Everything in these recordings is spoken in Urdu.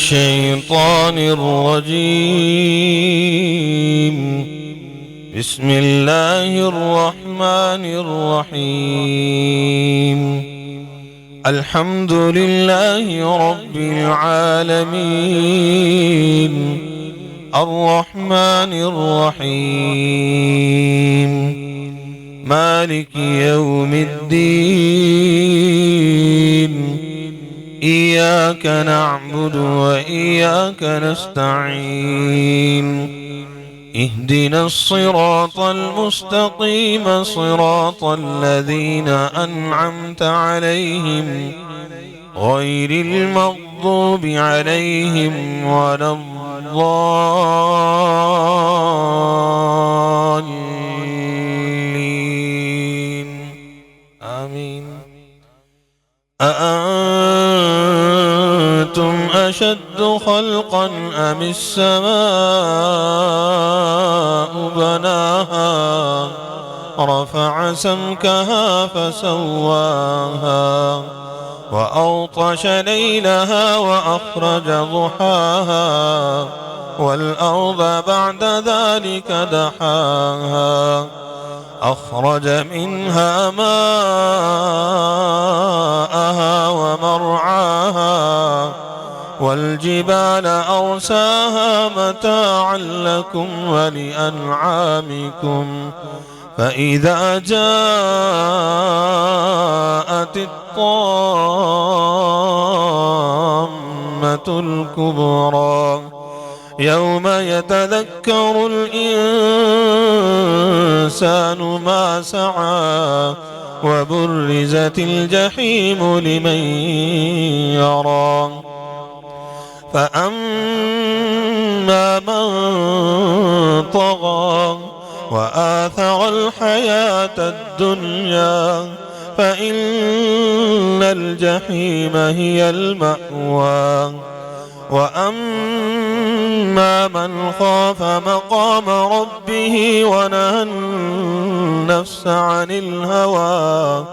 الشيطان الرجيم. بسم الله الرحمن الرحيم. الحمد لله رب العالمين الرحمن الرحيم مالك يوم الدين. إياك نعبد وإياك نستعين. اهدنا الصراط المستقيم صراط الذين أنعمت عليهم غير المغضوب عليهم ولا الضالين. آمين. أأنتم أشد خلقا أم السماء بناها رفع سمكها فسواها وأغطش ليلها وأخرج ضحاها والأرض بعد ذلك دحاها أخرج منها ماءها ومرعاها والجبال أرساها متاعا لكم ولأنعامكم. فإذا جاءت الطامة الكبرى يوم يتذكر الإنسان ما سعى وبرزت الجحيم لمن يرى. فأما من طغى وآثر الحياة الدنيا فإن الجحيم هي المأوى. وأما من خاف مقام ربه ونهى النفس عن الهوى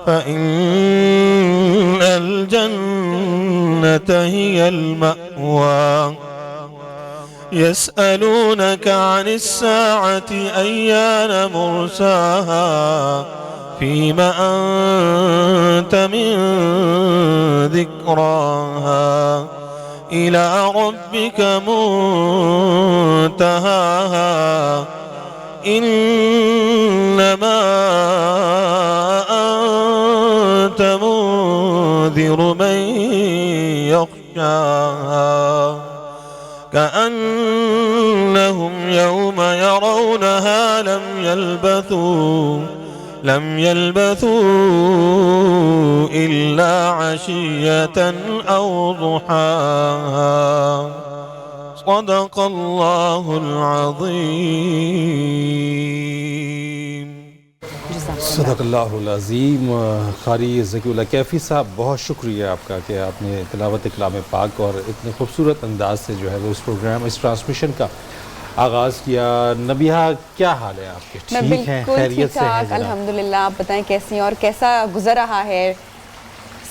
فإن الجنة هي المأوى. يسألونك عن الساعة أيان مرساها فيم أنت من ذكراها إلى ربك منتهاها. إنما أنت منذر من يخشاها كأنهم يوم يرونها لم يلبثوا إلا عشية أو ضحاها. صدق الله العظيم. صدق اللہ العظیم. قاری ذکی اللہ کیفی صاحب، بہت شکریہ آپ کا کہ آپ نے تلاوت کلام پاک اور اتنے خوبصورت انداز سے جو ہے وہ اس پروگرام، اس ٹرانسمیشن کا آغاز کیا. نبیہا، کیا حال ہے آپ کے؟ ٹھیک ہیں؟ خیریت سے ہیں؟ الحمدللہ. آپ بتائیں کیسی ہیں اور کیسا گزر رہا ہے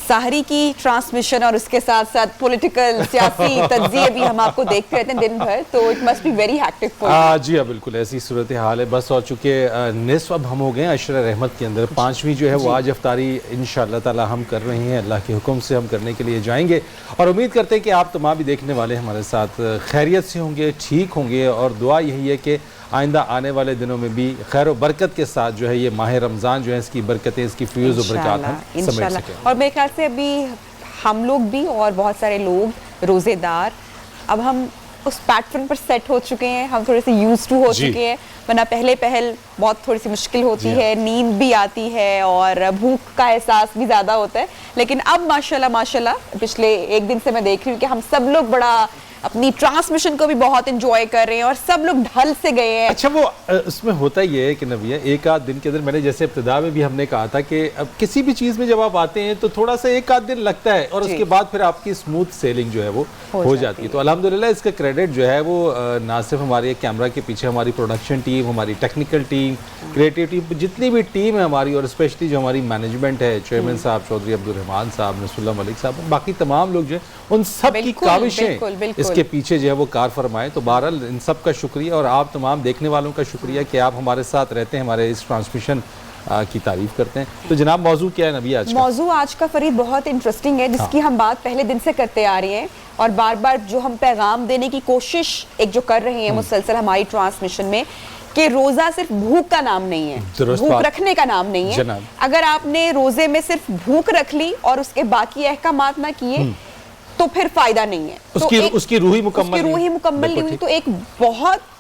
سحری کی ٹرانسمیشن، اور اس کے ساتھ ساتھ پولیٹیکل سیاسی تجزیے بھی ہم آپ کو دیکھتے رہتے ہیں دن بھر، تو it must be very hectic for you. جی ہاں، بالکل ایسی صورتحال ہے بس. اور چونکہ نصف اب ہم ہو گئے ہیں عشر رحمت کے اندر، 5ویں جو ہے وہ آج افطاری انشاءاللہ تعالی ہم کر رہے ہیں. اللہ کے حکم سے ہم کرنے کے لیے جائیں گے اور امید کرتے ہیں کہ آپ تمام بھی دیکھنے والے ہمارے ساتھ خیریت سے ہوں گے، ٹھیک ہوں گے. اور دعا یہی ہے کہ آئندہ آنے والے دنوں میں بھی خیر و برکت کے ساتھ جو ہے یہ ماہ رمضان جو ہے اس کی برکتیں، اس کی فیوز و برکات ہم سمیٹ سکیں. اور میرے خیال سے ابھی ہم لوگ بھی اور بہت سارے لوگ روزے دار اب ہم اس پیٹرن پر سیٹ ہو چکے ہیں، ہم تھوڑے سے یوز ٹو ہو چکے ہیں. ورنہ پہلے بہت تھوڑی سی مشکل ہوتی ہے، نیند بھی آتی ہے اور بھوک کا احساس بھی زیادہ ہوتا ہے. لیکن اب ماشاءاللہ پچھلے ایک دن سے میں دیکھ رہی ہوں کہ ہم سب لوگ بڑا اپنی ٹرانسمیشن کو بھی بہت انجوائے کر رہے ہیں اور سب لوگ ڈھل سے گئے ہیں. اچھا وہ اس میں ہوتا یہ ہے کہ نبیہ ایک آدھ دن کے اندر میں نے جیسے ابتدا میں بھی ہم نے کہا تھا کہ اب کسی بھی چیز میں جب آپ آتے ہیں تو تھوڑا سا ایک آدھ دن لگتا ہے اور اس کے بعد پھر آپ کی اسموتھ سیلنگ جو ہے وہ ہو جاتی ہے. تو الحمدللہ اس کا کریڈٹ جو ہے وہ نہ صرف ہمارے کیمرہ کے پیچھے ہماری پروڈکشن ٹیم, ہماری ٹیکنیکل ٹیم, کریٹیو ٹیم, جتنی بھی ٹیم ہے ہماری, اور اسپیشلی جو ہماری مینجمنٹ ہے, چیئرمین صاحب چودھری عبدالرحمان صاحب, نصر اللہ ملک صاحب, باقی تمام لوگ جو ہیں ان سب کی کاوشیں اس کے پیچھے جو ہے وہ کار فرمائے. تو بہرحال ان سب کا شکریہ اور آپ تمام دیکھنے والوں کا شکریہ کہ آپ ہمارے ساتھ رہتے ہیں, ہمارے اس ٹرانسمیشن کی تعریف کرتے ہیں. تو جناب موضوع کیا ہے نبی آج کا؟ موضوع آج کا فرید بہت انٹرسٹنگ ہے, جس کی ہم بات پہلے دن سے کرتے آ رہے ہیں اور بار بار جو ہم پیغام دینے کی کوشش ایک جو کر رہے ہیں مسلسل ہماری ٹرانسمیشن میں, کہ روزہ صرف بھوک کا نام نہیں ہے, بھوک رکھنے کا نام نہیں ہے. اگر آپ نے روزے میں صرف بھوک رکھ لی اور اس کے باقی احکامات نہ کیے تو پھر فائدہ نہیں ہے, اس کی روحی مکمل نہیں ہوئی. تو ایک بہت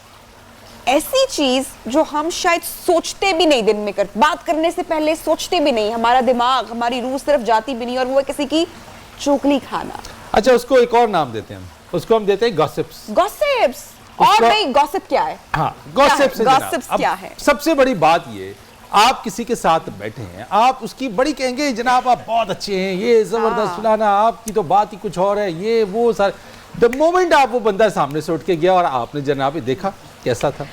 ایسی چیز جو ہم شاید سوچتے بھی نہیں, دن میں بات کرنے سے پہلے سوچتے بھی نہیں, ہمارا دماغ ہماری روح صرف جاتی بھی نہیں, اور وہ کسی کی چوکلی کھانا. اچھا اس کو ایک اور نام دیتے ہیں, اس کو ہم دیتے ہیں گاسپس. گاسپس اور بھئی گاسپ کیا ہے؟ ہاں گاسپ سے گاسپس کیا ہے؟ سب سے بڑی بات یہ, آپ کسی کے ساتھ بیٹھے ہیں, آپ اس کی بڑی کہیں گے جناب آپ بہت اچھے ہیں, یہ زبردست فلانا, آپ کی تو بات ہی کچھ اور ہے, یہ وہ سارے. the moment آپ وہ بندہ سامنے سے اٹھ کے گیا اور آپ نے جناب دیکھا کیسا تھا,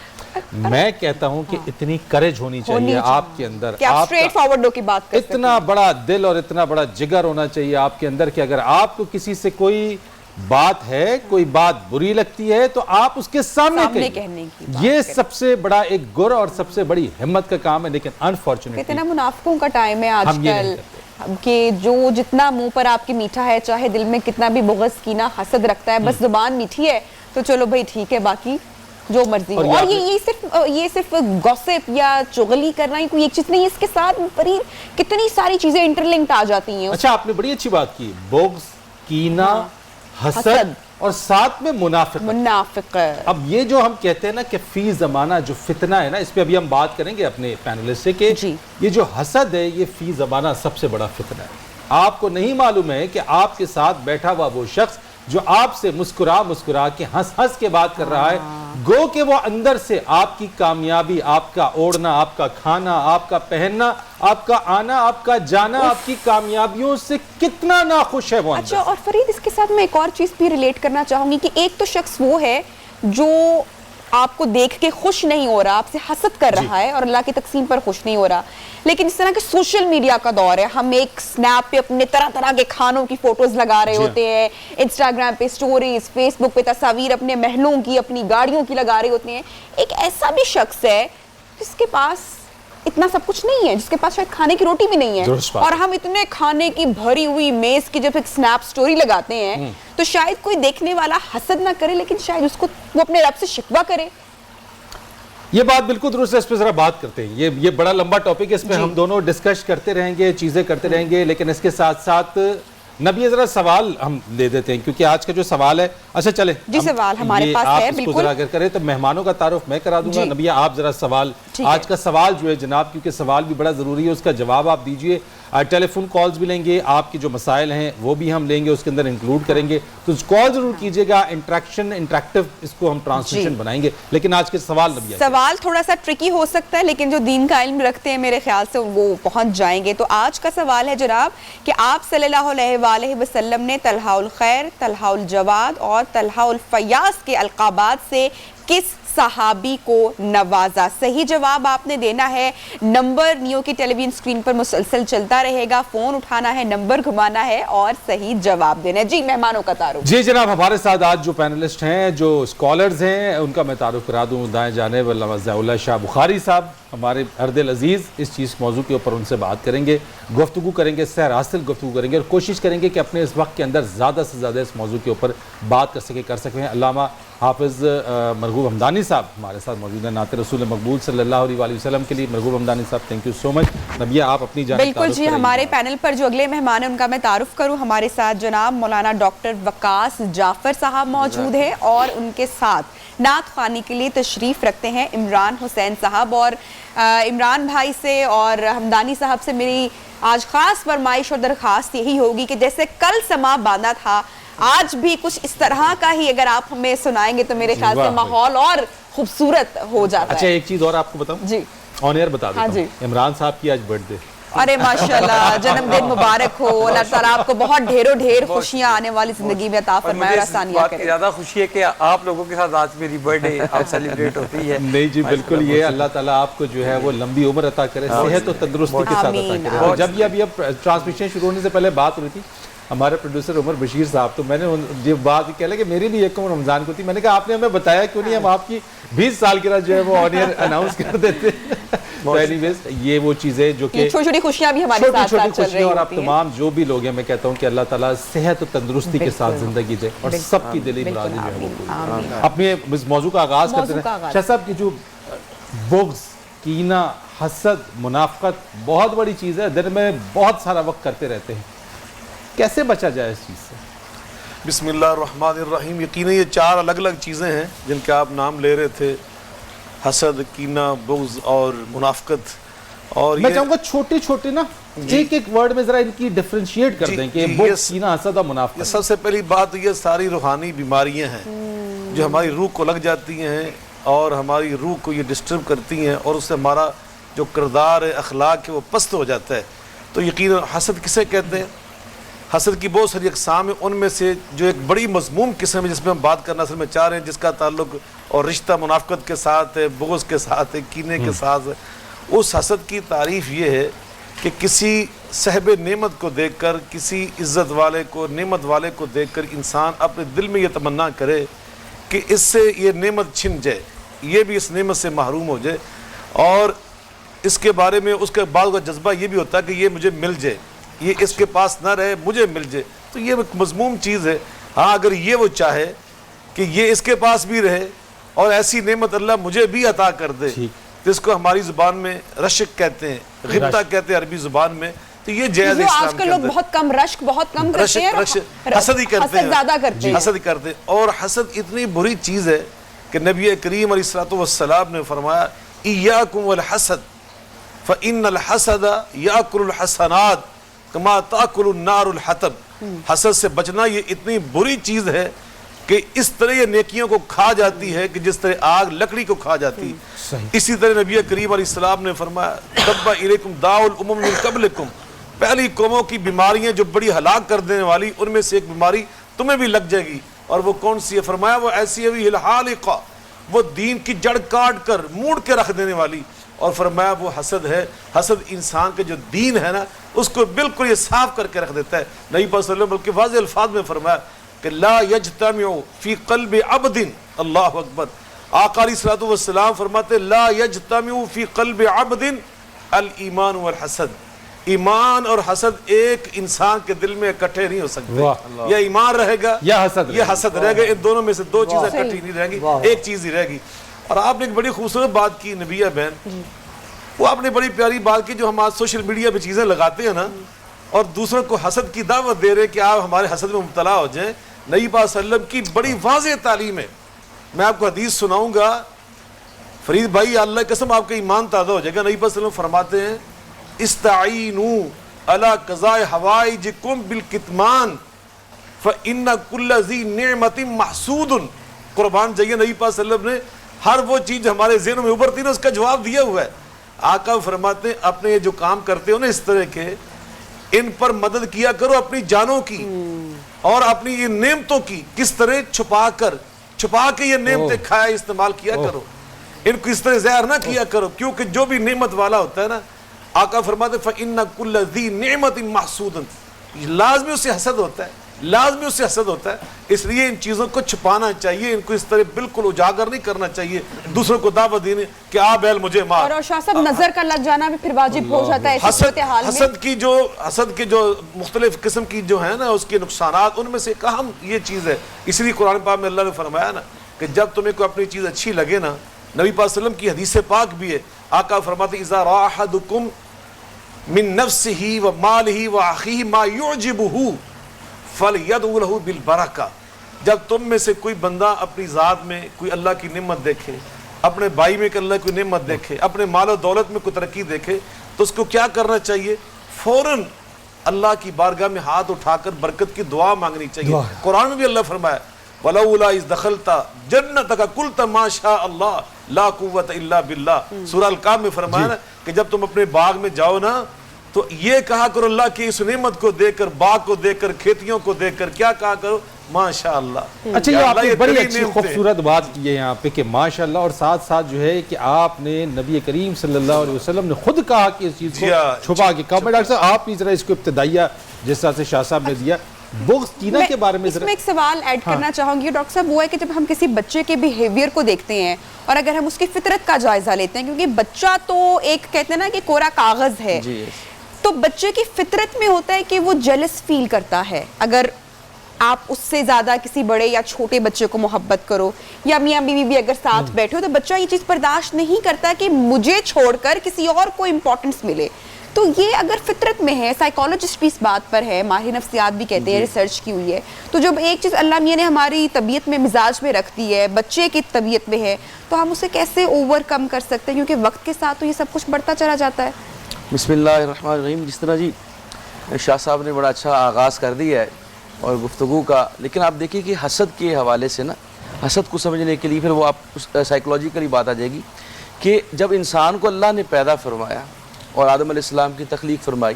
میں کہتا ہوں کہ اتنی کریج ہونی چاہیے آپ کے اندر, کہ آپ سٹریٹ فارورڈ ہو کی بات کر سکتے ہیں, اتنا بڑا دل اور اتنا بڑا جگر ہونا چاہیے آپ کے اندر کہ اگر آپ کو کسی سے کوئی بات ہے, کوئی بات بری لگتی ہے تو آپ اس کے سامنے کہنے کی. یہ سب سے بڑا ایک گر اور سب سے بڑی ہمت کا کام ہے. لیکن انفارچونیٹلی کتنا منافقوں کا ٹائم ہے آج کل کہ جو جتنا منہ پر آپ کی میٹھا ہے, چاہے دل میں کتنا بھی بغض کینہ حسد رکھتا ہے, بس زبان میٹھی ہے تو چلو بھائی ٹھیک ہے, باقی جو مرضی ہو. اور یہ صرف گوسپ یا چغلی کرنا ہی کوئی ایک چیز نہیں ہے, اس کے ساتھ فرید کتنی ساری چیزیں انٹرلنکڈ آ جاتی ہیں. اچھا آپ نے بڑی اچھی بات کی, بغض, کینہ, حسد اور ساتھ میں منافق. اب یہ جو ہم کہتے ہیں نا کہ فی زمانہ جو فتنہ ہے نا, اس پہ ابھی ہم بات کریں گے اپنے پینلسٹ سے, کہ یہ جو حسد ہے یہ فی زمانہ سب سے بڑا فتنہ ہے. آپ کو نہیں معلوم ہے کہ آپ کے ساتھ بیٹھا ہوا وہ شخص جو آپ سے مسکرا کے ہنس کے بات کر رہا ہے, گو کہ وہ اندر سے آپ کی کامیابی, آپ کا اوڑھنا, آپ کا کھانا, آپ کا پہننا, آپ کا آنا, آپ کا جانا, آپ کی کامیابیوں سے کتنا ناخوش ہے وہ اندر. اچھا اور فرید اس کے ساتھ میں ایک اور چیز بھی ریلیٹ کرنا چاہوں گی کہ ایک تو شخص وہ ہے جو آپ کو دیکھ کے خوش نہیں ہو رہا, آپ سے حسد کر رہا ہے اور اللہ کی تقسیم پر خوش نہیں ہو رہا, لیکن اس طرح کے سوشل میڈیا کا دور ہے, ہم ایک سنیپ پہ اپنے طرح طرح کے کھانوں کی فوٹوز لگا رہے ہوتے ہیں, انسٹاگرام پہ سٹوریز, فیس بک پہ تصاویر اپنے محلوں کی, اپنی گاڑیوں کی لگا رہے ہوتے ہیں. ایک ایسا بھی شخص ہے جس کے پاس اتنا سب کچھ نہیں ہے, جس کے پاس شاید کھانے کی روٹی بھی نہیں ہے, اور ہم اتنے کھانے کی بھری ہوئی میز کی جب ایک سنیپ سٹوری لگاتے ہیں تو شاید کوئی دیکھنے والا حسد نہ کرے, لیکن شاید اس کو وہ اپنے رب سے شکوہ کرے. یہ بات بالکل درست ہے, اس پہ ذرا بات کرتے ہیں. یہ بڑا لمبا ٹاپک ہے, اس پہ ہم دونوں ڈسکس کرتے رہیں گے, چیزیں کرتے رہیں گے, لیکن اس کے ساتھ ساتھ نبی ذرا سوال ہم لے دیتے ہیں کیونکہ آج کا جو سوال ہے, اچھا چلیں جی سوال ہمارے پاس ہے, آپ اس کو ذرا اگر کریں تو مہمانوں کا تعارف میں کرا دوں گا. نبی آپ ذرا سوال, آج کا سوال جو ہے جناب, کیونکہ سوال بھی بڑا ضروری ہے, اس کا جواب آپ دیجئے. ٹیلی فون کالز بھی لیں گے, آپ کی جو مسائل ہیں وہ بھی ہم لیں گے, اس کے اندر انکلوڈ کریں گے, تو کال ضرور کیجئے گا. انٹریکٹیو اس کو ہم ٹرانسمیشن بنائیں گے. لیکن آج کے سوال نبی, سوال تھوڑا سا ٹرکی ہو سکتا ہے, لیکن جو دین کا علم رکھتے ہیں میرے خیال سے وہ پہنچ جائیں گے. تو آج کا سوال ہے جناب کہ آپ صلی اللہ علیہ وآلہ وسلم نے طلحہ الخیر, طلحہ الجواد اور طلحہ الفیاض کے القابات سے کس صحابی کو نوازا؟ صحیح جواب آپ نے دینا ہے. نمبر نیو کی ٹیلی ویژن اسکرین پر مسلسل چلتا رہے گا, فون اٹھانا ہے, نمبر گھمانا ہے اور صحیح جواب دینا ہے. جی مہمانوں کا تعارف. جی جناب ہمارے ساتھ آج جو پینلسٹ ہیں, جو اسکالرز ہیں, ان کا میں تعارف کرا دوں. دائیں جانب علامہ ضیاء اللہ شاہ بخاری صاحب, ہمارے اردل عزیز, اس چیز موضوع کے اوپر ان سے بات کریں گے, گفتگو کریں گے, سیر حاصل گفتگو کریں گے, اور کوشش کریں گے کہ اپنے اس وقت کے اندر زیادہ سے زیادہ اس موضوع کے اوپر بات کر سکیں. علامہ حافظ مرغوب حمدانی صاحب ہمارے ساتھ موجود ہیں, نعت رسول مقبول صلی اللہ علیہ وآلہ وسلم کے لیے. مرغوب حمدانی صاحب تھینک یو سو مچ. نبیہ آپ اپنی جانب بالکل جی, ہمارے پینل پر جو اگلے مہمان ہیں ان کا میں تعارف کروں. ہمارے ساتھ جناب مولانا ڈاکٹر وقاص جعفر صاحب موجود ہیں, اور ان کے ساتھ نعت خوانی کے لیے تشریف رکھتے ہیں عمران حسین صاحب. اور عمران بھائی سے اور حمدانی صاحب سے میری آج خاص فرمائش اور درخواست یہی ہوگی کہ جیسے کل سما باندھا تھا آج بھی کچھ اس طرح کا ہی اگر آپ ہمیں سنائیں گے تو میرے خیال سے ماحول اور خوبصورت ہو جاتا اچھا ہے. ایک چیز اور آپ کو بتاؤں جی آن ایئر بتا دیتا جی. ہوں, عمران صاحب کی آج برتھ ڈے. ارے ماشاءاللہ, جنم دن مبارک ہو, اللہ تعالیٰ آپ کو بہت ڈھیر خوشیاں آنے والی زندگی میں عطا فرمائے اور آسانیاں کرے. زیادہ خوشی ہے کہ آپ لوگوں کے ساتھ آج میری برتھ ڈے اب سیلیبریٹ ہوتی ہے. نہیں جی بالکل, یہ اللہ تعالیٰ آپ کو جو ہے وہ لمبی عمر عطا کرے, صحت و تندرستی کے ساتھ عطا کرے. اور جب یہ اب ٹرانسمیشن شروع ہونے سے پہلے بات ہو رہی تھی ہمارے پروڈیوسر عمر بشیر صاحب, تو میں نے یہ بات کہہ لیا کہ میری بھی ایک عمر رمضان کو تھی. میں نے کہا آپ نے ہمیں بتایا کیوں نہیں, ہم آپ کی 20 سال کی جو ہے وہ آن ایئر اناؤنس کر دیتے. اینی ویز یہ وہ چیزیں جو کہ چھوٹی چھوٹی خوشیاں بھی ہمارے ساتھ ساتھ چل رہی اور آپ ہوتی ہیں. تمام جو بھی لوگ ہیں, میں کہتا ہوں کہ اللہ تعالیٰ صحت و تندرستی کے ساتھ زندگی دے اور سب کی دلی مرادیں جو ہے وہ پوری. اپنے موضوع کا آغاز کرتے ہیں. شاہ صاحب کی جو بغض, کینہ, حسد, منافقت بہت بڑی چیز ہے, دن میں بہت سارا وقت کرتے رہتے ہیں, کیسے بچا جائے اس چیز سے؟ بسم اللہ الرحمن الرحیم. یقیناً یہ 4 الگ الگ چیزیں ہیں جن کے آپ نام لے رہے تھے, حسد, کینہ, بغض اور منافقت. اور میں چاہوں گا چھوٹے چھوٹے نا ایک ایک ورڈ میں ذرا ان کی ڈیفرنشیٹ کر دیں کہ بغض, کینہ, حسد اور منافقت. سب سے پہلی بات یہ ساری روحانی بیماریاں ہیں جو ہماری روح کو لگ جاتی ہیں اور ہماری روح کو یہ ڈسٹرب کرتی ہیں اور اس سے ہمارا جو کردار ہے, اخلاق ہے, وہ پست ہو جاتا ہے. تو یقیناً حسد کسے کہتے ہیں؟ حسد کی بہت ساری اقسام ہیں, ان میں سے جو ایک بڑی مضموم قسم ہے جس میں ہم بات کرنا اصل میں چاہ رہے ہیں, جس کا تعلق اور رشتہ منافقت کے ساتھ ہے, بغض کے ساتھ ہے, کینے کے ساتھ ہے. اس حسد کی تعریف یہ ہے کہ کسی صاحب نعمت کو دیکھ کر, کسی عزت والے کو, نعمت والے کو دیکھ کر انسان اپنے دل میں یہ تمنا کرے کہ اس سے یہ نعمت چھن جائے, یہ بھی اس نعمت سے محروم ہو جائے, اور اس کے بارے میں اس کے بعد کا جذبہ یہ بھی ہوتا ہے کہ یہ مجھے مل جائے, یہ اس کے پاس نہ رہے, مجھے مل جائے. تو یہ ایک مضموم چیز ہے. ہاں اگر یہ وہ چاہے کہ یہ اس کے پاس بھی رہے اور ایسی نعمت اللہ مجھے بھی عطا کر دے, جس کو ہماری زبان میں رشک کہتے ہیں, غبطہ کہتے ہیں عربی زبان میں, تو یہ جائز ہے اسلام آج کل لوگ بہت کم رشک بہت کم کرتے ہیں, حسد ہی کرتے ہیں, زیادہ کرتے ہیں, حسد کرتے ہیں. اور حسد اتنی بری چیز ہے کہ نبی کریم علیہ الصلوۃ والسلام نے فرمایا ایاکم والحسد فإن الحسد یاکل الحسنات کما تاکل النار الحطب. حسد سے بچنا یہ اتنی بری چیز ہے کہ اس طرح یہ نیکیوں کو کھا جاتی ہے کہ جس طرح آگ لکڑی کو کھا جاتی ہے. اسی طرح نبی کریم علیہ السلام نے فرمایا دب الیکم داء الامم من قبلکم, پہلی قوموں کی بیماریاں جو بڑی ہلاک کر دینے والی, ان میں سے ایک بیماری تمہیں بھی لگ جائے گی. اور وہ کون سی ہے؟ فرمایا وہ ایسی ہے الحالقہ, وہ دین کی جڑ کاٹ کر موڑ کے رکھ دینے والی. اور فرمایا وہ حسد ہے. حسد انسان کے جو دین ہے نا اس کو بالکل یہ صاف کر کے رکھ دیتا ہے. نبی صلی اللہ علیہ وسلم بلکہ واضح الفاظ میں فرمایا کہ لا یجتمع فی قلب عبد, اللہ اکبر, آقا علیہ الصلوۃ والسلام فرماتے لا یجتمع فی قلب عبد الایمان والحسد. ایمان اور حسد ایک انسان کے دل میں اکٹھے نہیں ہو سکتے. یا ایمان رہے گا یا حسد رہے گا, ان دونوں میں سے دو چیزیں اکٹھی نہیں رہیں گی, ایک چیز ہی رہے گی. اور آپ نے ایک بڑی خوبصورت بات کی نبیہ بہن, وہ آپ نے بڑی پیاری بات کی, جو ہم آج سوشل میڈیا پہ چیزیں لگاتے ہیں نا اور دوسروں کو حسد کی دعوت دے رہے کہ آپ ہمارے حسد میں مبتلا ہو جائیں. نبی پاک صلی اللہ علیہ وسلم کی بڑی واضح تعلیم ہے. میں آپ کو حدیث سناؤں گا, فرید بھائی اللہ کی قسم آپ کا ایمان تازہ ہو جائے گا. نبی پاک صلی اللہ علیہ وسلم فرماتے ہیں استعینوا علی قضاء حوائجکم بالکتمان فإن کل ذی نعمت محسود. قربان جائیے, نبی پاک صلی اللہ علیہ وسلم نے ہر وہ چیز ہمارے ذہنوں میں ابھرتی ہے اس کا جواب دیا ہوا ہے. آقا فرماتے ہیں اپنے یہ جو کام کرتے ہو نا اس طرح کے, ان پر مدد کیا کرو اپنی جانوں کی اور اپنی یہ نعمتوں کی, کس طرح چھپا کے یہ نعمتیں کھایا استعمال کیا کرو, ان کو اس طرح ظاہر نہ کیا کرو, کیونکہ جو بھی نعمت والا ہوتا ہے نا, آقا فرماتے ہیں فَإِنَّ كُلَّ ذِي نِعْمَةٍ مَحْسُودٍ, لازمی اس سے حسد ہوتا ہے, لازمی اس سے حسد ہوتا ہے. اس لیے ان چیزوں کو چھپانا چاہیے, ان کو اس طرح بالکل اجاگر نہیں کرنا چاہیے, دوسروں کو دعوت دینے کہ آ بیل مجھے مار. اور شاہ صاحب نظر کا لگ جانا بھی پھر واجب ہو جاتا ہے اس صورتحال میں. حسد کی جو مختلف قسم کی جو ہے نا اس کے نقصانات, ان میں سے ایک اہم یہ چیز ہے. اس لیے قرآن پاک میں اللہ نے فرمایا نا کہ جب تمہیں کوئی اپنی چیز اچھی لگے نا, نبی پاک صلی اللہ علیہ وسلم کی حدیث پاک بھی ہے, آقا فرماتے ہیں اذا رأى احدکم من نفسه وماله واخیه ما يعجبه فَلْيَدْعُ لَهُ بِالْبَرَكَةِ. جب تم میں سے کوئی بندہ اپنی ذات میں کوئی اللہ کی نعمت دیکھے, اپنے بھائی میں اللہ کی کوئی نعمت دیکھے, اپنے مال و دولت میں کوئی ترقی دیکھے, تو اس کو کیا کرنا چاہیے؟ فوراً اللہ کی بارگاہ میں ہاتھ اٹھا کر برکت کی دعا مانگنی چاہیے. قرآن میں بھی اللہ فرمایا وَلَوْلَا إِذْ دَخَلْتَ جَنَّتَكَ قُلْتَ مَا شَاءَ اللَّهُ لَا قُوَّةَ إِلَّا بِاللَّهِ. سورہ الکاف میں فرمایا نا کہ جب تم اپنے باغ میں جاؤ نا تو یہ کہا کرو اللہ کی اس نعمت کو دیکھ کر, باغ کو دیکھ کر, کھیتیوں کو دیکھ کر کیا کہا کرو ماشاءاللہ. اچھا یہ آپ نے بڑی اچھی خوبصورت بات کی ہے یہاں پہ کہ ماشاءاللہ, اور ساتھ ساتھ جو ہے کہ آپ نے نبی کریم صلی اللہ علیہ وسلم نے خود کہا کہ اس چیز کو چھپا کے کہا. میں ڈاکٹر صاحب آپ بھی ذرا اس کو ابتدائیہ جس طرح سے شاہ صاحب نے دیا بغض کینہ کے بارے میں اس میں ایک سوال ایڈ کرنا چاہوں گی ڈاکٹر صاحب. وہ ہے کہ جب ہم کسی بچے کے بیہیویئر کو دیکھتے ہیں اور اگر ہم اس کی فطرت کا جائزہ لیتے ہیں, کیونکہ بچہ تو ایک کہتے ہیں نا کہ کوڑا کاغذ ہے, تو بچے کی فطرت میں ہوتا ہے کہ وہ جیلس فیل کرتا ہے اگر آپ اس سے زیادہ کسی بڑے یا چھوٹے بچے کو محبت کرو, یا میاں بیوی بھی اگر ساتھ بیٹھو تو بچہ یہ چیز برداشت نہیں کرتا کہ مجھے چھوڑ کر کسی اور کو امپورٹنس ملے. تو یہ اگر فطرت میں ہے, سائیکالوجسٹ بھی اس بات پر ہے, ماہر نفسیات بھی کہتے ہیں, ریسرچ کی ہوئی ہے, تو جب ایک چیز اللہ میاں نے ہماری طبیعت میں مزاج میں رکھ دی ہے, بچے کی طبیعت میں ہے, تو ہم اسے کیسے اوور کم کر سکتے ہیں, کیونکہ وقت کے ساتھ تو یہ سب کچھ بڑھتا چلا جاتا ہے. بسم اللہ الرحمن الرحیم. جس طرح جی شاہ صاحب نے بڑا اچھا آغاز کر دیا ہے اور گفتگو کا, لیکن آپ دیکھیں کہ حسد کے حوالے سے نا, حسد کو سمجھنے کے لیے پھر وہ آپ سائیکولوجیکلی بات آ جائے گی کہ جب انسان کو اللہ نے پیدا فرمایا اور آدم علیہ السلام کی تخلیق فرمائی,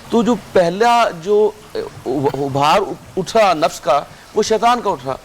تو جو پہلا جو ابھار اٹھا نفس کا وہ شیطان کا اٹھا,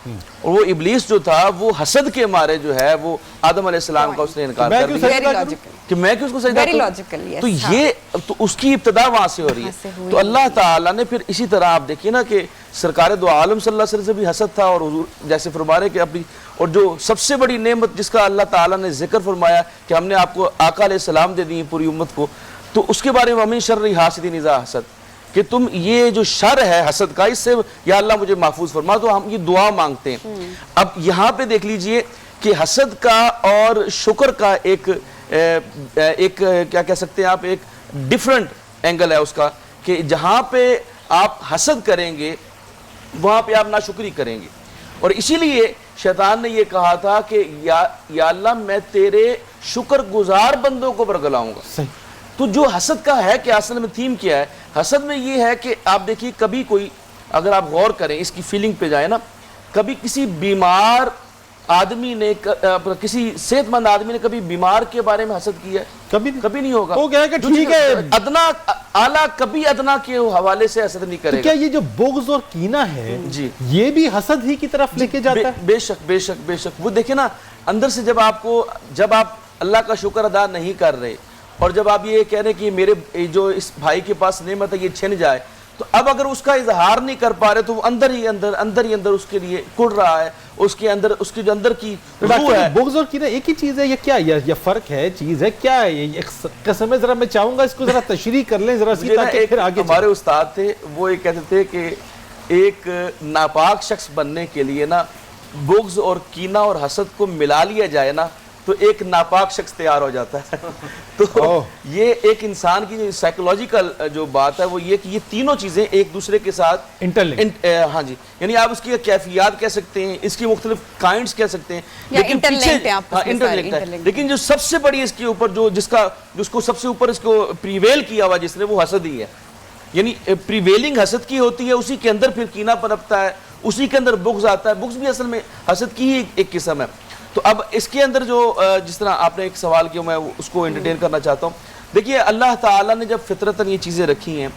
اور وہ ابلیس جو تھا وہ حسد کے مارے جو ہے وہ آدم علیہ السلام کا اس نے انکار کر دیا کہ میں کیوں اس کو سجدہ کروں. تو یہ تو اس کی ابتدا وہاں سے ہو رہی ہے. تو اللہ تعالیٰ نے پھر اسی طرح آپ دیکھیے نا کہ سرکار دو عالم صلی اللہ علیہ وسلم سے بھی حسد تھا, اور حضور جیسے فرما رہے کہ اپنی, اور جو سب سے بڑی نعمت جس کا اللہ تعالیٰ نے ذکر فرمایا کہ ہم نے آپ کو آقا علیہ السلام دے دی پوری امت کو, تو اس کے بارے میں ومن شر حاسد اذا حسد, کہ تم یہ جو شر ہے حسد کا, اس سے یا اللہ مجھے محفوظ فرما. تو ہم یہ دعا مانگتے ہیں. اب یہاں پہ دیکھ لیجئے کہ حسد کا اور شکر کا ایک کیا کہہ سکتے ہیں آپ, ایک ڈیفرنٹ اینگل ہے اس کا, کہ جہاں پہ آپ حسد کریں گے وہاں پہ آپ ناشکری کریں گے. اور اسی لیے شیطان نے یہ کہا تھا کہ یا اللہ میں تیرے شکر گزار بندوں کو برگلاؤں گا. تو جو حسد کا ہے کہ اصل میں تھیم کیا ہے, حسد میں یہ ہے کہ آپ دیکھیے کبھی کوئی, اگر آپ غور کریں اس کی فیلنگ پہ جائیں نا, کبھی کسی بیمار آدمی نے, کسی صحت مند آدمی نے کبھی بیمار کے بارے میں حسد کیا ہے؟ کبھی نہیں ہوگا. وہ کہہ کہ ٹھیک ہے ادنا اعلیٰ کبھی ادنا کے حوالے سے حسد نہیں کرے گا. کیا یہ جو بغض اور کینہ ہے جی یہ بھی حسد ہی کی طرف لے کے جاتا ہے؟ بے شک بے شک بے شک. وہ دیکھیں نا اندر سے جب آپ اللہ کا شکر ادا نہیں کر رہے, اور جب آپ یہ کہہ رہے کہ میرے جو اس بھائی کے پاس نعمت ہے یہ چھن جائے, تو اب اگر اس کا اظہار نہیں کر پا رہے تو وہ اندر ہی اندر اس کے لیے کڑ رہا ہے, اس کے اندر اس کی جو اندر کی روح ہے. بغض اور کینہ ایک ہی چیز ہے یا کیا, یا فرق ہے, چیز ہے کیا ہے یہ قسم ہے؟ ذرا میں چاہوں گا اس کو ذرا تشریح کر لیں ذرا سی, تاکہ پھر آگے. ہمارے استاد تھے وہ یہ کہتے تھے کہ ایک ناپاک شخص بننے کے لیے نا بغض اور کینہ اور حسد کو ملا لیا جائے نا تو ایک ناپاک شخص تیار ہو جاتا ہے. تو یہ ایک انسان کی جو سائیکولوجیکل جو بات ہے وہ یہ کہ یہ تینوں چیزیں ایک دوسرے کے ساتھ ہاں جی, یعنی آپ اس کی کیفیات کہہ سکتے ہیں, اس کی مختلف کائنڈز کہہ سکتے ہیں, لیکن انٹرلنکڈ ہے. لیکن جو سب سے بڑی اس کے اوپر جس کو سب سے اوپر اس کو پریویل کیا ہوا جس نے, وہ حسد ہی ہے. یعنی پریویلنگ حسد کی ہوتی ہے, اسی کے اندر پھر کینہ پنپتا ہے, اسی کے اندر بغض آتا ہے. بغض بھی اصل میں حسد کی ہی ایک قسم ہے. تو اب اس کے اندر جو جس طرح آپ نے ایک سوال کیا, میں اس کو انٹرٹین کرنا چاہتا ہوں. دیکھیے اللہ تعالیٰ نے جب فطرتاً یہ چیزیں رکھی ہیں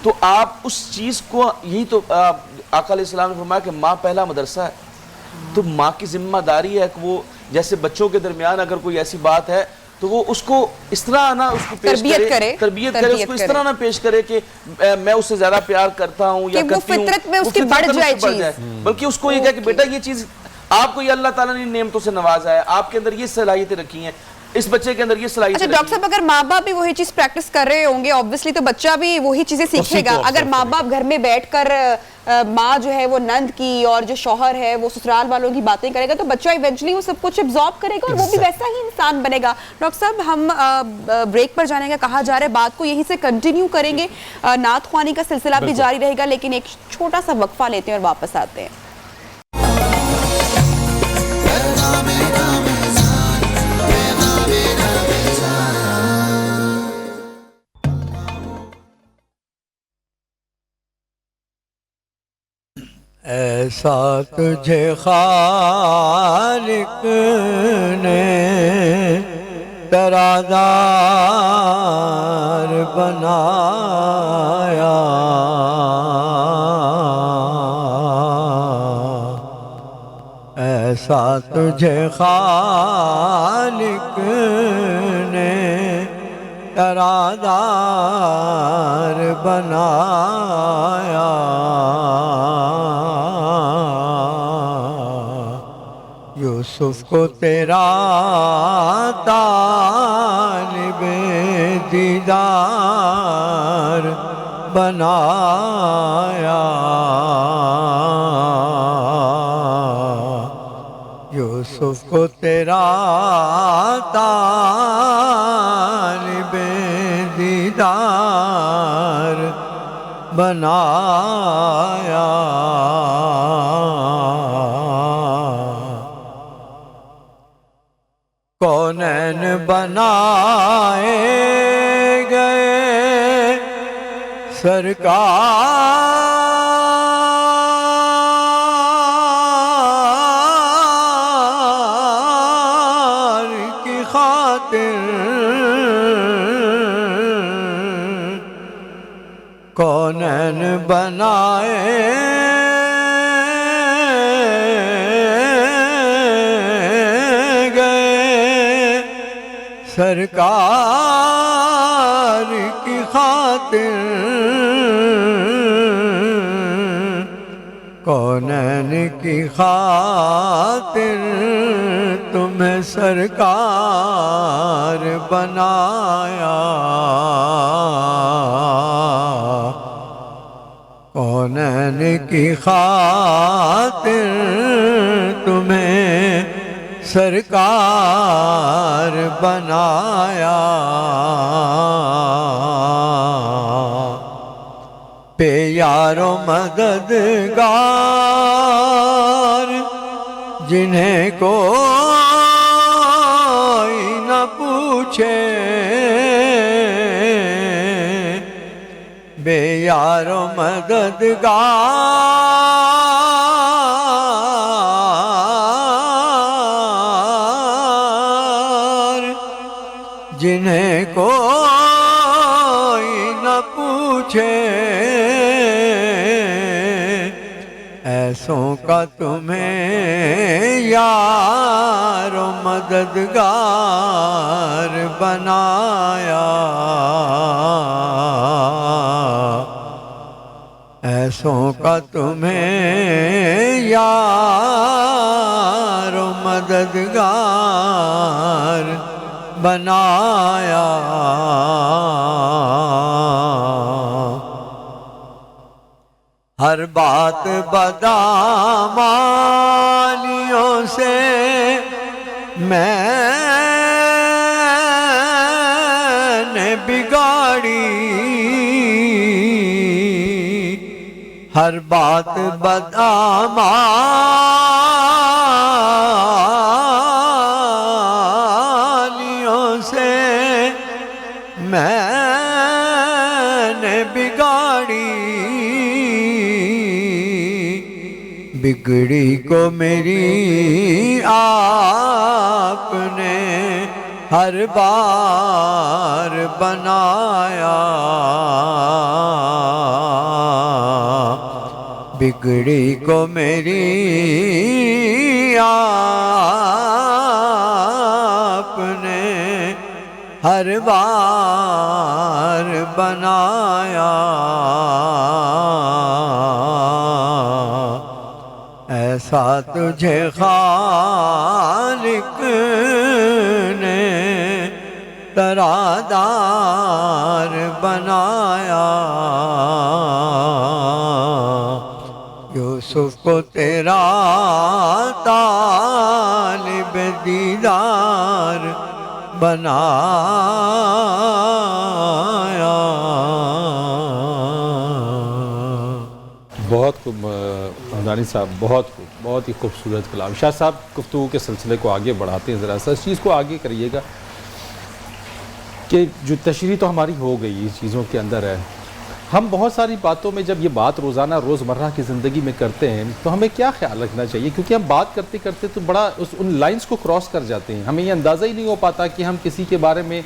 تو آپ اس چیز کو, یہی تو آقا علیہ السلام نے فرمایا کہ ماں پہلا مدرسہ ہے. تو ماں کی ذمہ داری ہے کہ وہ جیسے بچوں کے درمیان اگر کوئی ایسی بات ہے تو وہ اس کو اس طرح نہ اس کو تربیت کرے, اس کو اس طرح نہ پیش کرے کہ میں اس سے زیادہ پیار کرتا ہوں یا کرتی ہوں, فطرت میں اس کی بڑھ جائے, بلکہ اس کو یہ کہے کہ بیٹا یہ چیز آپ کو یہ اللہ تعالیٰ نے نعمتوں سے نوازا ہے, آپ کے اندر یہ صلاحیتیں رکھی ہیں, اس بچے کے اندر یہ صلاحیتیں. اچھا ڈاکٹر صاحب, اگر ماں باپ بھی وہی چیز پریکٹس کر رہے ہوں گے obviously تو بچہ بھی وہی چیزیں سیکھے گا. اگر ماں باپ گھر میں بیٹھ کر ماں جو ہے وہ نند کی اور جو شوہر ہے وہ سسرال والوں کی باتیں کرے گا تو بچہ ایونچولی وہ سب کچھ ابزارب کرے گا اور وہ بھی ویسا ہی انسان بنے گا. ڈاکٹر صاحب ہم بریک پر جانے کا کہا جا رہا ہے, بات کو یہیں سے کنٹینیو کریں گے, نعت خوانی کا سلسلہ بھی جاری رہے گا, لیکن ایک چھوٹا سا وقفہ لیتے ہیں اور واپس آتے ہیں. ایسا تجھے خالق نے ترادار بنایا، ایسا تجھے خالق نے ترادار بنایا، یوسف کو تیرا طالب دیدار بنایا، یوسف کو تیرا طالب دیدار بنایا، کونین بنائے گئے سرکار کی خاطر، کونین بنائے سرکار کی خاطر، کونین کی خاطر تمہیں سرکار بنایا، کونین کی خاطر تمہیں سرکار بنایا، پہ یار و مددگار جنہیں کوئی نہ پوچھے، بے یار و مددگار جنہیں کوئی نہ پوچھے، ایسوں کا تمہیں یار و مددگار بنایا، ایسوں کا تمہیں یار و مددگار بنایا، ہر بات بدامالیوں سے میں نے بگاڑی، ہر بات بدامالیوں سے میں نے بگاڑی، بگڑی کو میری آپ نے ہر بار بنایا، بگڑی کو میری آپ نے ہر بار بنایا، ایسا تجھے خالق نے ترادار بنایا، یوسف کو تیرا طالب دیدار بنایا۔ بہت خوب حمدانی صاحب، بہت ہی خوبصورت کلام۔ شاہ صاحب گفتگو کے سلسلے کو آگے بڑھاتے ہیں، ذرا سا اس چیز کو آگے کریے گا کہ جو تشریح تو ہماری ہو گئی اس چیزوں کے اندر ہے، ہم بہت ساری باتوں میں جب یہ بات روزانہ روزمرہ کی زندگی میں کرتے ہیں تو ہمیں کیا خیال رکھنا چاہیے؟ کیونکہ ہم بات کرتے کرتے تو بڑا ان لائنز کو کراس کر جاتے ہیں، ہمیں یہ اندازہ ہی نہیں ہو پاتا کہ ہم کسی کے بارے میں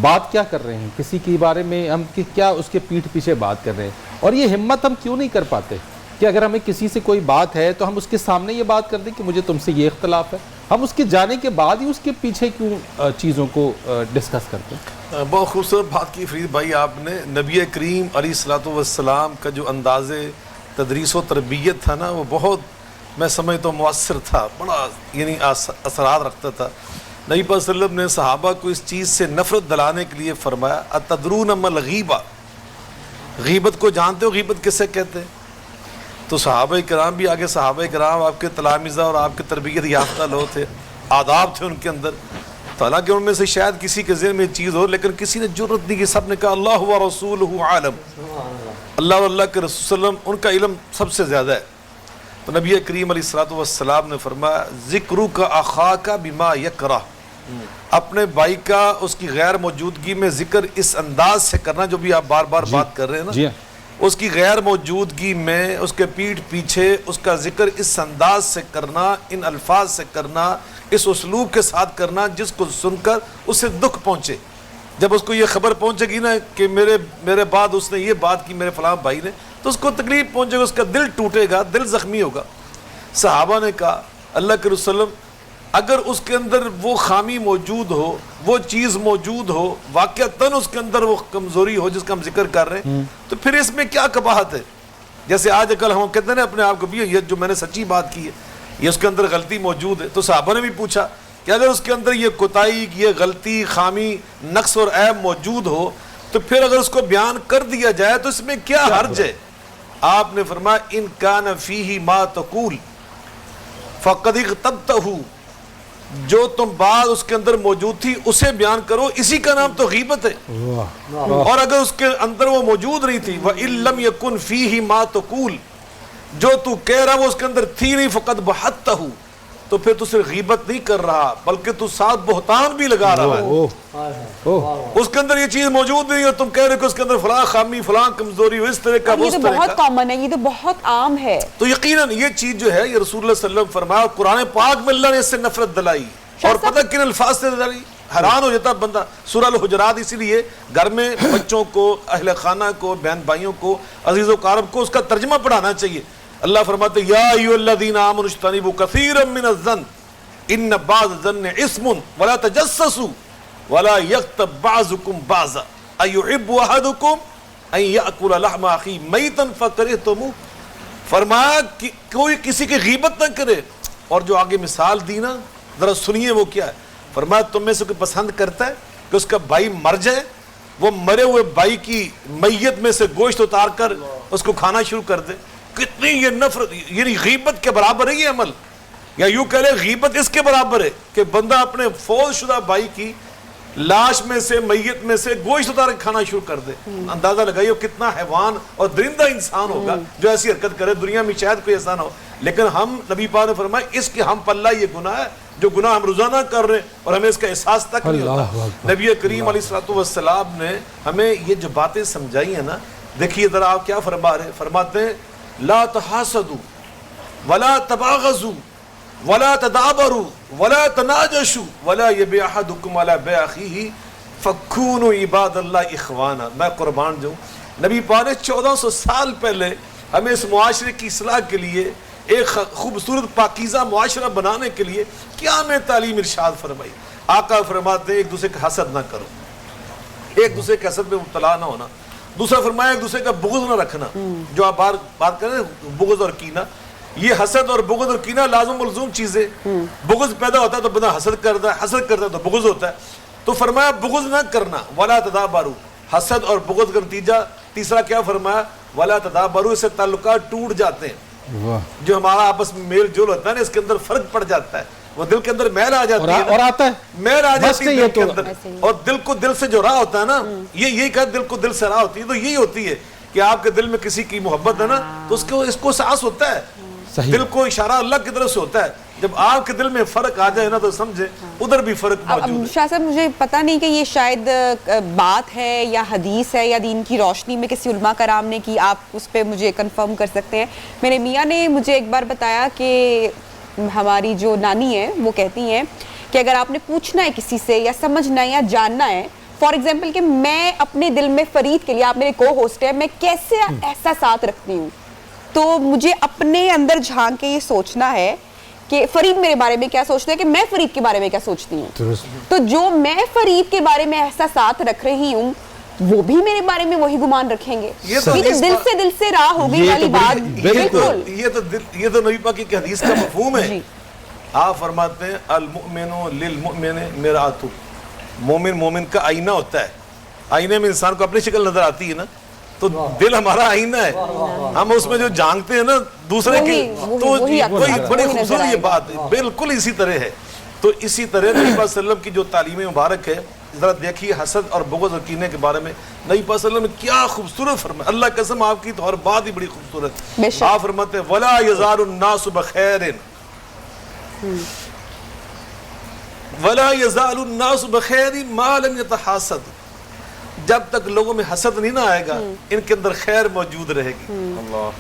بات کیا کر رہے ہیں، کسی کے بارے میں ہم کیا اس کے پیٹھ پیچھے بات کر رہے ہیں. اور یہ ہمت ہم کیوں نہیں کر پاتے کہ اگر ہمیں کسی سے کوئی بات ہے تو ہم اس کے سامنے یہ بات کر دیں کہ مجھے تم سے یہ اختلاف ہے، ہم اس کے جانے کے بعد ہی اس کے پیچھے کیوں چیزوں کو ڈسکس کرتے ہیں؟ بہت خوبصورت بات کی فرید بھائی آپ نے. نبی کریم علیہ الصلوۃ والسلام کا جو انداز تدریس و تربیت تھا نا، وہ بہت میں سمجھتا ہوں مؤثر تھا، بڑا یعنی اثرات رکھتا تھا. نبی صلی اللہ علیہ وسلم نے صحابہ کو اس چیز سے نفرت دلانے کے لیے فرمایا اتدرون ما الغیبہ، غیبت کو جانتے ہو؟ غیبت کسے کہتے ہیں؟ تو صحابہ کرام بھی آگے، صحابہ کرام آپ کے تلامذہ اور آپ کے تربیت یافتہ لوگ تھے، آداب تھے ان کے اندر. تو حالانکہ ان میں سے شاید کسی کے ذہن میں چیز ہو، لیکن کسی نے جرت نہیں کی، سب نے کہا اللہ و رسولہ عالم، اللہ و اللہ کے رسول صلی اللہ علیہ وسلم ان کا علم سب سے زیادہ ہے. تو نبی کریم علیہ الصلوۃ والسلام نے فرمایا ذکرک اخاک بما یکرہ، اپنے بھائی کا اس کی غیر موجودگی میں ذکر اس انداز سے کرنا، جو بھی آپ بار بار بات کر رہے ہیں نا، جی اس کی غیر موجودگی میں اس کے پیٹھ پیچھے اس کا ذکر اس انداز سے کرنا، ان الفاظ سے کرنا، اس اسلوب کے ساتھ کرنا جس کو سن کر اسے دکھ پہنچے. جب اس کو یہ خبر پہنچے گی نا کہ میرے بعد اس نے یہ بات کی میرے فلاں بھائی نے، تو اس کو تکلیف پہنچے گا، اس کا دل ٹوٹے گا، دل زخمی ہوگا. صحابہ نے کہا اللہ کے رسول صلی اللہ علیہ وسلم اگر اس کے اندر وہ خامی موجود ہو، وہ چیز موجود ہو، واقعتاً اس کے اندر وہ کمزوری ہو جس کا ہم ذکر کر رہے ہیں، تو پھر اس میں کیا قباحت ہے؟ جیسے آج کل ہم کہتے ہیں اپنے آپ کو بھی یہ جو میں نے سچی بات کی ہے یہ اس کے اندر غلطی موجود ہے. تو صحابہ نے بھی پوچھا کہ اگر اس کے اندر یہ کوتاہی، یہ غلطی، خامی، نقص اور عیب موجود ہو تو پھر اگر اس کو بیان کر دیا جائے تو اس میں کیا حرج ہے؟ آپ نے فرمایا ان کان فیہ ما تقول فقد اغتبتہ، جو تم بات اس کے اندر موجود تھی اسے بیان کرو، اسی کا نام تو غیبت ہے. اور اگر اس کے اندر وہ موجود نہیں تھی وَإِن لَمْ يَكُنْ فِيهِ مَا تَقُول، جو تو کہہ رہا وہ اس کے اندر تھی نہیں، فقط بہتہ، تو پھر تو صرف غیبت نہیں کر رہا بلکہ تو ساتھ بہتان بھی لگا رہا ہے. اس کے اندر یہ چیز موجود نہیں اور تم کہہ رہے کہ اس کے اندر فلاں خامی، فلاں کمزوری، اس طرح کا، یہ تو بہت کامن ہے، یہ تو بہت عام ہے. تو یقیناً یہ چیز جو ہے یہ رسول اللہ صلی اللہ علیہ وسلم فرمایا، قرآن پاک میں اللہ نے اس سے نفرت دلائی. اور پتہ کن الفاظ سے دلائی؟ حیران ہو جاتا بندہ. سورہ الحجرات اسی لیے گھر میں بچوں کو، اہل خانہ کو، بہن بھائیوں کو، عزیز و اقارب کو اس کا ترجمہ پڑھانا چاہیے. اللہ فرماتے یا ایھا الذین آمنوا اجتنبوا کثیرا من الظن ان بعض الظن اسم ولا تجسسوا ولا یغتب بعضکم بعضا ایحب احدکم ان یاکل لحم اخیہ میتا فکرہتموہ. فرمایا کہ کوئی کسی کی غیبت نہ کرے. اور جو آگے مثال دی نا ذرا سنیے وہ کیا ہے. فرمایا تم میں سے کوئی پسند کرتا ہے کہ اس کا بھائی مر جائے، وہ مرے ہوئے بھائی کی میت میں سے گوشت اتار کر اس کو کھانا شروع کر دے؟ کتنی یہ نفرت، یعنی غیبت کے برابر ہے یہ عمل. یا یوں کہہ لے غیبت اس کے برابر ہے کہ بندہ اپنے فوت شدہ بھائی کی لاش میں سے، میت میں سے گوشت اتار کے کھانا شروع کر دے. اندازہ لگائیے کتنا حیوان اور درندہ انسان ہوگا جو ایسی حرکت کرے. دنیا میں شاید کوئی ایسا نہ ہو، لیکن ہم نبی پاک نے فرمایا اس کے ہم پلہ یہ گناہ ہے جو گناہ ہم روزانہ کر رہے ہیں اور ہمیں اس کا احساس تک نہیں ہوتا. نبی کریم علیہ الصلوۃ والسلام نے ہمیں یہ جو باتیں سمجھائی ہیں نا، دیکھیے ذرا آپ کیا فرما رہے ہیں. فرماتے ہیں لا تحاسدوا ولا تباغضوا ولا تدابروا ولا تناجشوا ولا يبيع احدكم على بيع اخيه فكونوا عباد الله اخوانا. میں قربان جاؤں، نبی پاک نے 1400 سال پہلے ہمیں اس معاشرے کی اصلاح کے لیے، ایک خوبصورت پاکیزہ معاشرہ بنانے کے لیے کیا ہمیں تعلیم ارشاد فرمائی. آقا فرماتے ہیں ایک دوسرے کا حسد نہ کرو، ایک دوسرے کے حسد میں مبتلا نہ ہونا. دوسرا فرمایا ایک دوسرے کا بغض نہ رکھنا. جو آپ بات کر رہے ہیں بغض اور کینہ، یہ حسد اور بغض اور کینہ لازم ملزوم چیزیں. بغض پیدا ہوتا ہے تو بندہ حسد کرتا ہے، حسد کرتا ہے تو بغض ہوتا ہے. تو فرمایا بغض نہ کرنا، ولا تدابروا، حسد اور بغض کا نتیجہ تیسرا کیا فرمایا؟ ولا تدابروا، اس سے تعلقات ٹوٹ جاتے ہیں. جو ہمارا آپس میں میل جول ہوتا ہے نا، اس کے اندر فرق پڑ جاتا ہے. وہ دل کے اندر میل آ جاتی ہے اور آتا ہے میل آ جاتی ہے دل کے اندر. اور دل کو دل سے جو راہ ہوتا ہے نا، یہی کہ دل کو دل سے راہ ہوتی ہے. تو یہی ہوتی ہے کہ آپ کے دل میں کسی کی محبت ہے نا تو اس کو احساس ہوتا ہے. دل کو اشارہ اللہ کی طرف سے ہوتا ہے. جب آپ کے دل میں فرق آ جائے نا تو سمجھے ادھر بھی فرق موجود اب ہے. شاہ صاحب مجھے پتہ نہیں کہ یہ شاید بات ہے یا حدیث ہے یا دین کی روشنی میں کسی علماء کرام نے کی, آپ اس پہ مجھے کنفرم کر سکتے ہیں. میرے میاں نے مجھے ایک بار بتایا کہ ہماری جو نانی ہے وہ کہتی ہیں کہ اگر آپ نے پوچھنا ہے کسی سے یا سمجھنا ہے یا جاننا ہے, فار ایگزامپل کہ میں اپنے دل میں فرید کے لیے, آپ میرے کو ہوسٹ ہے, میں کیسے احساسات رکھتی ہوں, تو مجھے اپنے اندر جھانک کے یہ سوچنا ہے کہ فرید میرے بارے میں کیا سوچتا ہے کہ میں فرید کے بارے میں کیا سوچتی ہوں. تو جو میں فرید کے بارے میں احساسات رکھ رہی ہوں وہ بھی میرے بارے میں وہی گمان رکھیں گے. یہ تو دل سے راہ ہو گئی والی بات. بالکل یہ تو نبی پاک کی حدیث کا مفہوم ہے. آپ فرماتے ہیں المؤمن للمؤمن مرآۃ, مومن مومن کا آئینہ ہوتا ہے. آئینے میں انسان کو اپنی شکل نظر آتی ہے نا, تو دل ہمارا آئینہ ہے, ہم اس میں جو جانگتے ہیں نا دوسرے کی, تو کوئی بڑی خوبصورت یہ بات ہے, بالکل اسی طرح ہے. تو اسی طرح نبی پاک صلی اللہ علیہ وسلم کی جو تعلیم مبارک ہے, ذرا دیکھیے حسد اور بغض اور کینے کے بارے میں نبی پاک صلی اللہ علیہ وسلم نے کیا خوبصورت فرمایا. اللہ قسم آپ کی تو ہر بات ہی بڑی خوبصورت. آپ فرماتے ہیں ولا یزال الناس بخیر, ولا یزال الناس بخیر ما لم یتحاسد, جب تک لوگوں میں حسد نہیں نہ آئے گا ان کے اندر خیر موجود رہے گی,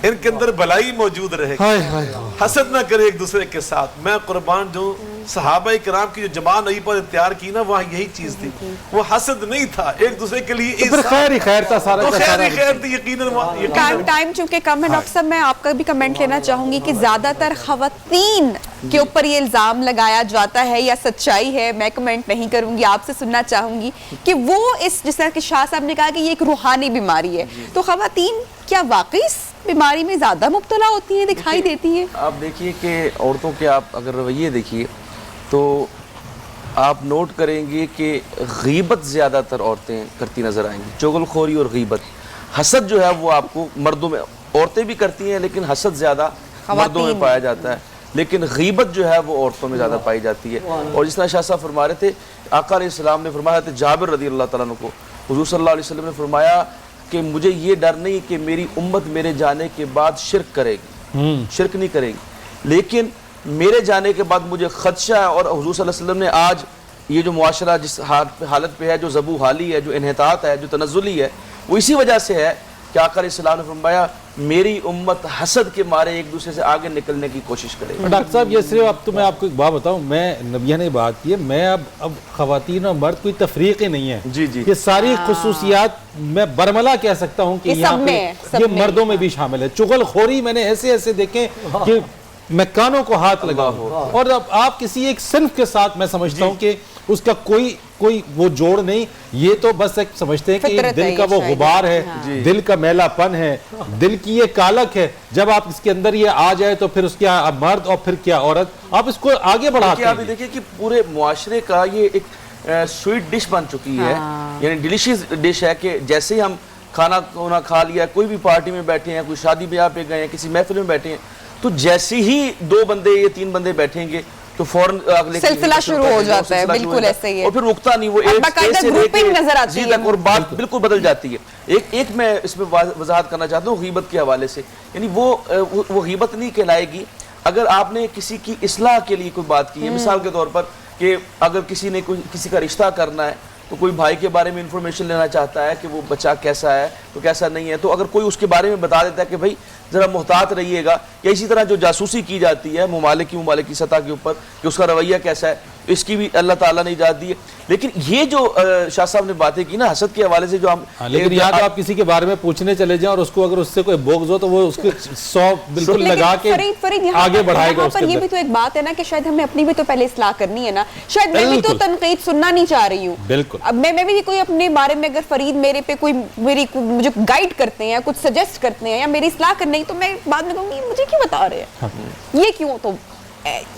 ان کے اندر بھلائی موجود رہے گی. حسد نہ کرے ایک دوسرے کے ساتھ. میں قربان جو صحابہ کرام کی جو جماعت نبی پر تیار کی نا, وہاں یہی چیز تھی, وہ حسد نہیں تھا, ایک دوسرے کے لیے خیر ہی خیر تھا, سارا خیر ہی خیر تھی. یقیناً ٹائم چونکہ کم ہے ڈاکٹر صاحب, میں آپ کا بھی کمنٹ لینا چاہوں گی کہ زیادہ تر خواتین کے اوپر یہ الزام لگایا جاتا ہے یا سچائی ہے. میں کمنٹ نہیں کروں گی, آپ سے سننا چاہوں گی کہ وہ اس, جس طرح کہ شاہ صاحب نے کہا کہ یہ ایک روحانی بیماری ہے, تو خواتین کیا واقعی اس بیماری میں زیادہ مبتلا ہوتی ہیں, دکھائی دیتی ہیں؟ آپ دیکھیے کہ عورتوں کے آپ اگر رویے دیکھیے تو آپ نوٹ کریں گے کہ غیبت زیادہ تر عورتیں کرتی نظر آئیں گی, چغل خوری اور غیبت. حسد جو ہے وہ آپ کو مردوں میں, عورتیں بھی کرتی ہیں لیکن حسد زیادہ مردوں میں پایا جاتا ہے, لیکن غیبت جو ہے وہ عورتوں میں زیادہ پائی جاتی ہے. اور جس طرح شاہ صاحب فرما رہے تھے, آقا علیہ السلام نے فرمایا تھا جابر رضی اللہ تعالیٰ عنہ کو, حضور صلی اللہ علیہ وسلم نے فرمایا کہ مجھے یہ ڈر نہیں کہ میری امت میرے جانے کے بعد شرک کرے گی, شرک نہیں کرے گی, لیکن میرے جانے کے بعد مجھے خدشہ ہے. اور حضور صلی اللہ علیہ وسلم نے آج یہ جو معاشرہ جس حالت پہ ہے, جو ذبو حالی ہے, جو انحطاط ہے, جو تنزلی ہے, وہ اسی وجہ سے ہے کہ آقا علیہ السلام نے فرمایا میری امت حسد کے مارے ایک دوسرے سے آگے نکلنے کی کوشش کرے. ڈاکٹر صاحب یہ صرف اب تو میں آپ کو ایک بات بتاؤں, میں نبیہ نے بات کی ہے, میں اب خواتین اور مرد کوئی تفریق ہی نہیں ہے, جی جی, یہ ساری خصوصیات میں برملا کہہ سکتا ہوں کہ یہاں پہ یہ مردوں میں بھی شامل ہے. چغل خوری میں نے ایسے ایسے دیکھیں کہ میں کانوں کو ہاتھ لگا ہوں, اور اب آپ کسی ایک صنف کے ساتھ میں سمجھتا ہوں کہ اس کا کوئی وہ جوڑ نہیں, یہ تو بس ایک سمجھتے ہیں کہ دل کا وہ غبار ہے, دل کا میلا پن ہے, دل کی یہ کالک ہے. جب آپ اس کے اندر یہ آ جائے تو پھر اس کے مرد اور پھر کیا عورت, آپ اس کو آگے بڑھاتے ہیں. آپ دیکھیں کہ پورے معاشرے کا یہ ایک سویٹ ڈش بن چکی ہے, یعنی ڈیلیشیس ڈش ہے کہ جیسے ہی ہم کھانا کھا لیا, کوئی بھی پارٹی میں بیٹھے ہیں, کوئی شادی بیاہ پہ گئے ہیں, کسی محفل میں بیٹھے ہیں, تو جیسے ہی 2 بندے یا 3 بندے بیٹھیں گے تو فوراً سلسلہ شروع ہو جاتا ہے. بالکل ایسے ہی ہے, اور پھر رکتا نہیں, وہ ایک اور بات بالکل بدل جاتی ہے. ایک میں اس میں وضاحت کرنا چاہتا ہوں غیبت کے حوالے سے, یعنی وہ غیبت نہیں کہلائے گی اگر آپ نے کسی کی اصلاح کے لیے کوئی بات کی ہے. مثال کے طور پر کہ اگر کسی نے کسی کا رشتہ کرنا ہے تو کوئی بھائی کے بارے میں انفارمیشن لینا چاہتا ہے کہ وہ بچہ کیسا ہے تو کیسا نہیں ہے, تو اگر کوئی اس کے بارے میں بتا دیتا ہے کہ بھائی ذرا محتاط رہیے گا, یا اسی طرح جو جاسوسی کی جاتی ہے ممالک کی سطح کے اوپر کہ اس کا رویہ کیسا ہے, اس کی بھی اللہ تعالیٰ نے اجازت دی ہے. لیکن یہ جو شاہ صاحب نے باتیں کی نا حسد کے حوالے سے, جو ہم لیکن یہاں تو آپ کسی کے بارے میں پوچھنے چلے جائیں اور اس کو اگر اس سے کوئی بغض ہو تو وہ اس کے 100 بالکل لگا کے آگے بڑھائے گا. پر یہ بھی تو ایک بات ہے نا کہ شاید ہمیں اپنی بھی تو پہلے اصلاح کرنی ہے نا, شاید میں بھی تو تنقید سننا نہیں چاہ رہی ہوں. بالکل, اب میں بھی کوئی اپنے بارے میں اگر فرید میرے پہ کوئی مجھے گائیڈ کرتے ہیں, کچھ سجیسٹ کرتے ہیں یا میری اصلاح کرنے کی, تو میں بعد میں کہوں گی مجھے کیوں بتا رہے ہیں, یہ کیوں. تو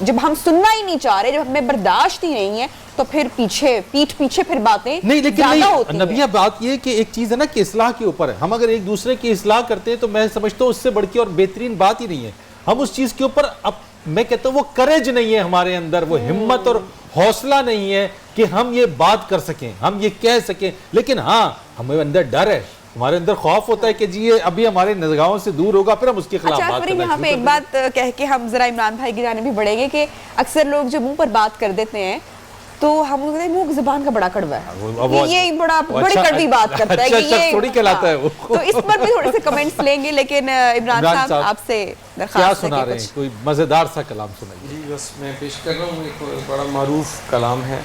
جب ہم سننا ہی نہیں چاہ رہے, جب ہمیں برداشت ہی نہیں ہے, تو پھر پیٹھ پیچھے پھر باتیں زیادہ ہوتی ہیں. نبیہ بات یہ کہ ایک چیز ہے نا کہ اصلاح کے اوپر ہے, ہم اگر ایک دوسرے کی اصلاح کرتے ہیں تو میں سمجھتا ہوں اس سے بڑھ کے اور بہترین بات ہی نہیں ہے. ہم اس چیز کے اوپر, اب میں کہتا ہوں وہ کریج نہیں ہے ہمارے اندر, وہ ہمت اور حوصلہ نہیں ہے کہ ہم یہ بات کر سکیں, ہم یہ کہہ سکیں. لیکن ہاں ہمیں اندر ڈر ہے ہمارے اندر خوف ہوتا ہے کہ جی یہ ابھی ہمارے نگاہوں سے دور ہوگا پھر ہم اس کے خلاف اچھا بات فریم، کرنا یہاں پہ شروع ایک کر دیں بات کہہ کے ہم ذرا عمران بھائی کی جانب بھی بڑھیں گے کہ اکثر لوگ جو منہ پر بات کر دیتے ہیں تو ہم لوگ کہتے ہیں منہ زبان کا بڑا کڑوا ہے، یہ بڑی کڑوی بات کرتا ہے کہ یہ تھوڑی کہلاتا ہے وہ. تو اس پر بھی تھوڑے سے کمنٹس لیں گے، لیکن عمران صاحب آپ سے کیا درخواست ہے سنا کہ رہے ہیں؟ کوئی مزیدار سا کلام سنائیے. جی بس میں پیش کر رہا ہوں، ایک بڑا معروف کلام ہے.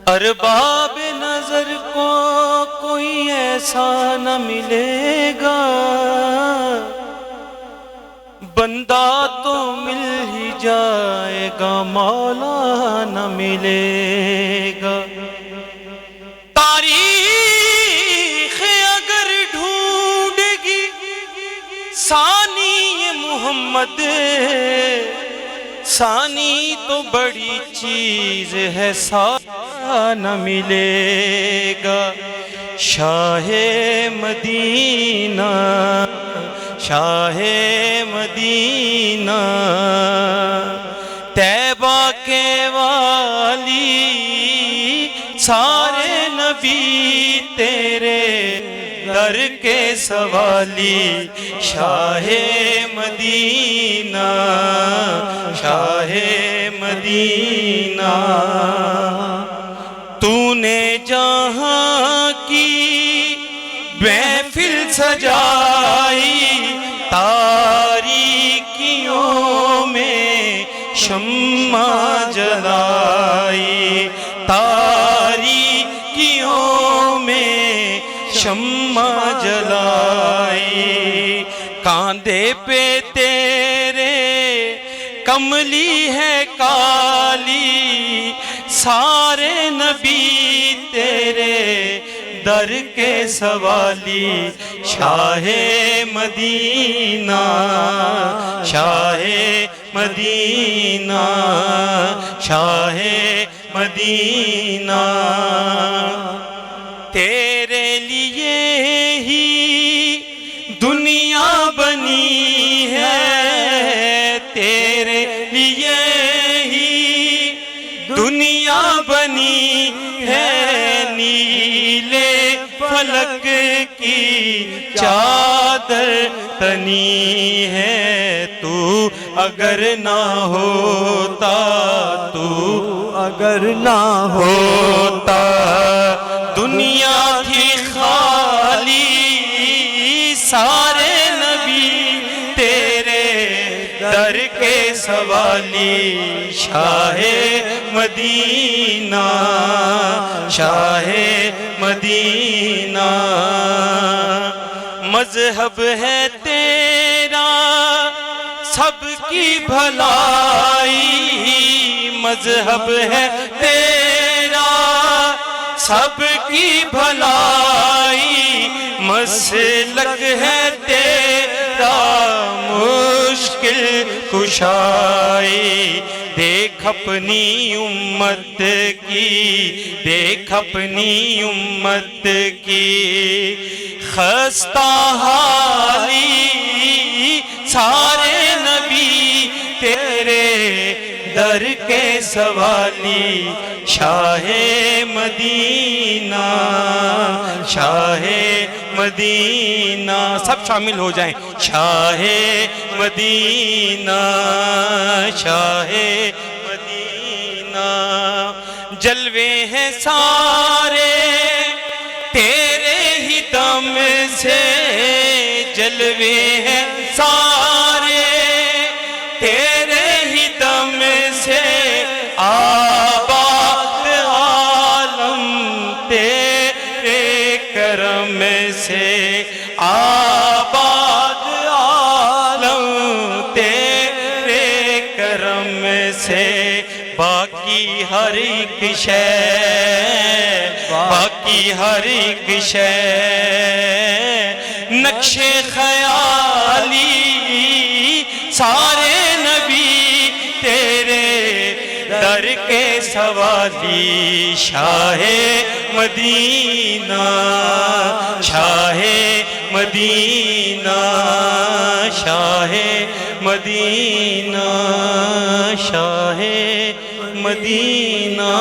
ارباب نظر کو کوئی ایسا نہ ملے گا، بندہ تو مل ہی جائے گا، مولا نہ ملے گا. تاریخ اگر ڈھونڈے گی ثانی محمد، ثانی تو بڑی چیز ہے، سارا نہ ملے گا. شاہ مدینہ، شاہ مدینہ، طیبہ کے والی، سارے نبی تیرے در کے سوالی. شاہ مدینہ، شاہ مدینہ، تو نے جہاں کی محفل سجائی، تاریکیوں میں شمع جلائی، تاریکیوں میں شمع جلائی. کاندھے پہ تیرے کملی ہے کالی، سارے نبی تیرے در کے سوالی. شاہ مدینہ، شاہ مدینہ، شاہ مدینہ، تیرے لیے ہی دنیا بنی ہے، تیرے لیے ہی دنیا بنی ہے. نیلے فلک کی چادر تنی ہے، تو اگر نہ ہوتا، تو اگر نہ ہوتا، دنیا تھی خالی، سارے نبی تیرے در کے سوالی. شاہ مدینہ، شاہ مدینہ، مذہب ہے تیرا سب کی بھلائی، مذہب ہے تیرا سب کی بھلائی، مسلک ہے تیرا مشکل کشائی. دیکھ اپنی امت کی، دیکھ اپنی امت کی خستہ حالی، سارے نبی تیرے در کے سوالی. شاہ مدینہ، شاہ مدینہ، سب شامل ہو جائیں. شاہ مدینہ، شاہ مدینہ، جلوے ہیں سارے تیرے ہی دم سے، جلوے ہیں سارے تیرے ہی دم سے، آباد عالم تیرے کرم سے، آباد عالم تیرے کرم سے. باقی ہر ایک شے، باقی ہر ایک شے نقش خیالی، سارے نبی تیرے در کے سوالی. شاہ مدینہ، شاہ مدینہ، شاہ مدینہ شاہ مدینہ